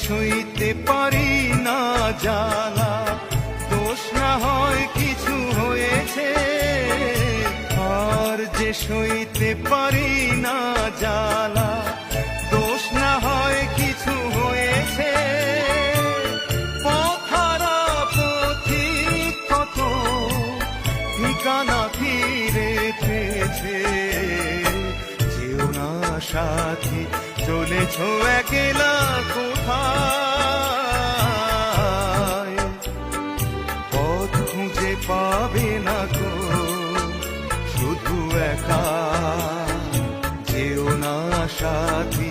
সইতে পারি না জ্বালা, দোষ না হয় কিছু হয়েছে, আর যে সইতে পারি না জ্বালা, দোষ না হয় কিছু হয়েছে। পথহারা পথিক কত ঠিকানা ফিরে পেয়েছে। যেও না সাথী, চলেছ একলা কোথায়, পথ খুঁজে পাবে না গো শুধু একা। যেও না সাথী,